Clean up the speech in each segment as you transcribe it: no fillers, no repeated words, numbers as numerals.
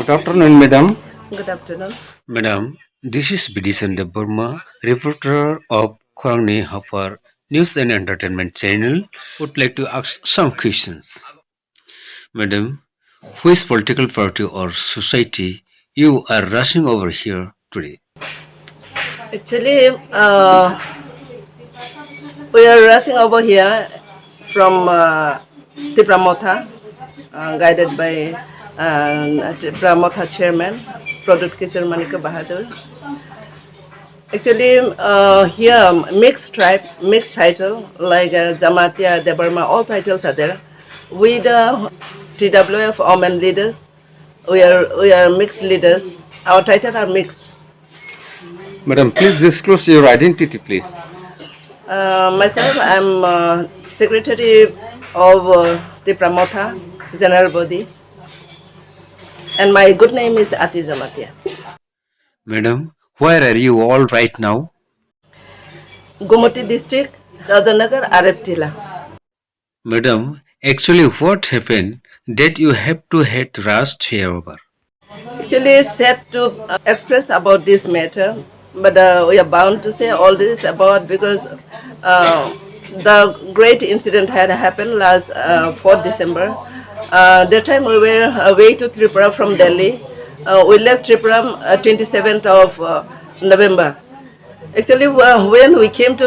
Good afternoon, madam. Good afternoon. Madam, this is Bidishan Burma, reporter of Khorangni Hafar News and Entertainment Channel. Would like to ask some questions. Madam, which political party or society you are rushing over here today? Actually, we are rushing over here from Tipramotha, guided by Tipramotha chairman, Pradut Kishore Manika Bahadur. Actually, here mixed title like Jamatia, Debarma, all titles are there. We the TWF women leaders, we are mixed leaders. Our titles are mixed. Madam, please disclose your identity, please. Myself, I'm secretary of the Pramotha General Body, and my good name is Ati Jamatia. Madam, where are you all right now? Gumati district, Dadanagar, Areptila. Madam, actually, what happened that you have to head rushed here over? Actually, set to express about this matter, but we are bound to say all this about because the great incident had happened last 4th December. That time we were away to Tripura from Delhi. We left Tripura 27th of November. Actually, when we came to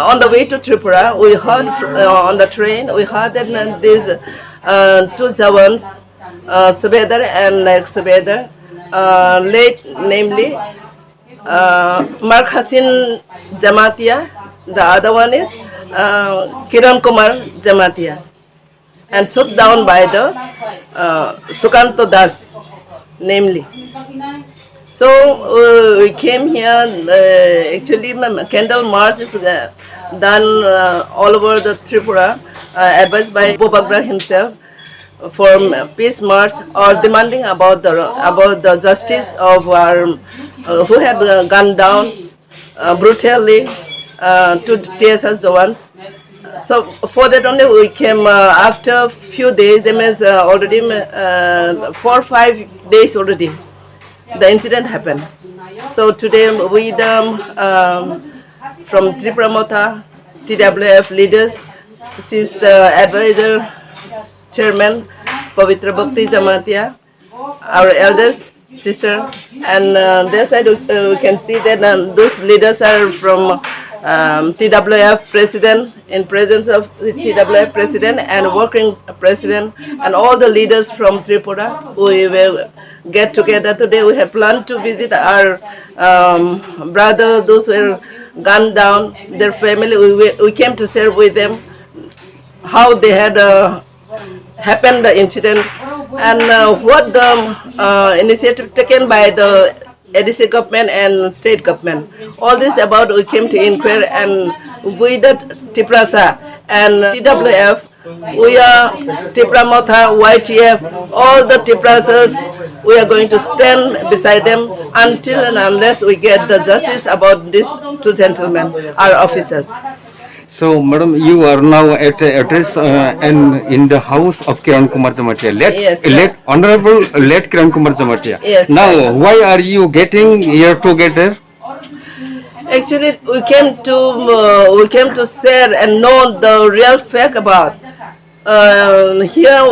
on the way to Tripura, we heard on the train we heard that these two Jawans, Subedar and like Subedar, late namely Mark Hassin Jamatia. The other one is Kiran Kumar Jamatia, and shot down by the Sukanto Das, namely. So we came here. Actually, candle march is done all over the Tripura, advised by Bobagra himself for peace march or demanding about the justice of our who had gunned down brutally to TSS Jawans. So for that only we came after a few days. That means already 4 or 5 days already. The incident happened. So today we from Tripramotha TWF leaders, this is the advisor chairman Pavitra Bhakti Jamatia, our eldest sister, and this side we can see that those leaders are from TWF president, in presence of the TWF president and working president, and all the leaders from Tripura. We will get together today. We have planned to visit our brother, those who were gunned down, their family. We came to share with them how they had happened the incident and what the initiative taken by the ADC government and state government. All this about we came to inquire, and with the TIPRASA and TWF, we are Tipramotha, YTF, all the TIPRASAs, we are going to stand beside them until and unless we get the justice about these two gentlemen, our officers. So, madam, you are now at the address and in the house of Kiran Kumar Jamatia. Yes. Honorable late Kiran Kumar Jamatia. Yes. Now, why are you getting here together? Actually, we came to share and know the real fact about. Here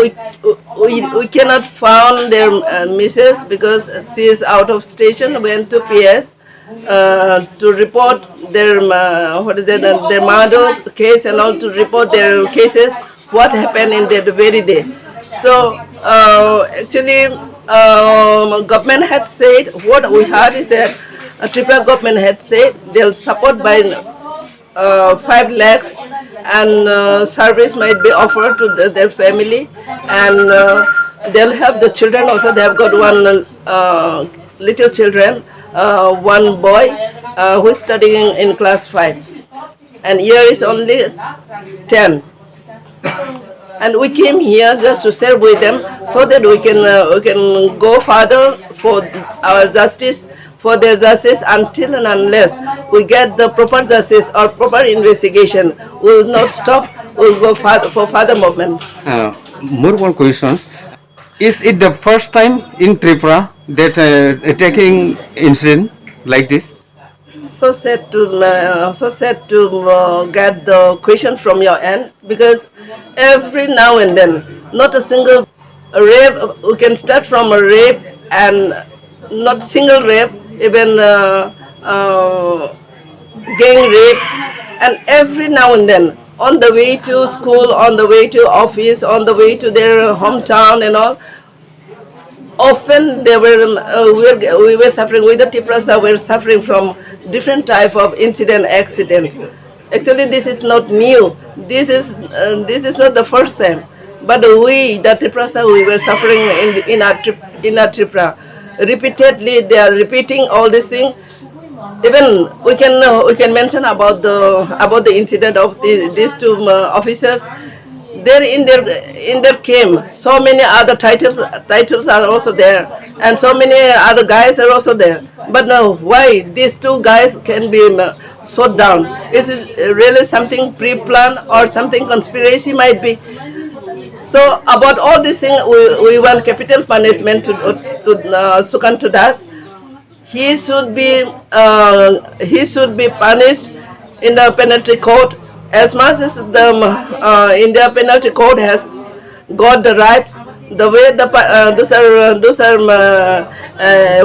we cannot find their missus because she is out of station. Went to PS to report their their murder case and all, to report their cases, what happened in that very day. So actually, government had said, what we heard is that Tripura government had said they'll support by 5 lakhs and service might be offered to their family, and they'll have the children also. They have got one little children, one boy who is studying in class 5, and here is only 10. And we came here just to share with them so that we can go further for our justice, for their justice, until and unless we get the proper justice or proper investigation. We will not stop. We will go further for further movements. More one question. Is it the first time in Tripura that attacking incident like this? So sad to get the question from your end, because every now and then, not a single rape, we can start from a rape, and not single rape, even gang rape, and every now and then, on the way to school, on the way to office, on the way to their hometown and all, often they were we were suffering with the Tiprasa, we were suffering from different type of incident, accident. Actually, this is not new. This is not the first time. But we, the Tiprasa, we were suffering in our Tripura. Repeatedly, they are repeating all these things. Even we can mention about the incident of these two officers. There in their camp, so many other titles are also there, and so many other guys are also there. But now, why these two guys can be shot down? Is it really something pre-planned or something conspiracy might be? So about all these things, we want capital punishment to Sukanto Das. He should be punished in the penalty code, as much as the India penalty code has got the rights. The way those are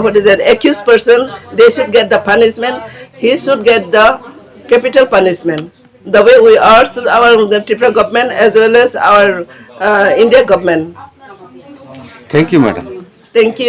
what is that, accused person, they should get the punishment. He should get the capital punishment. The way we urge our Tripura government as well as our India government. Thank you, madam. Thank you.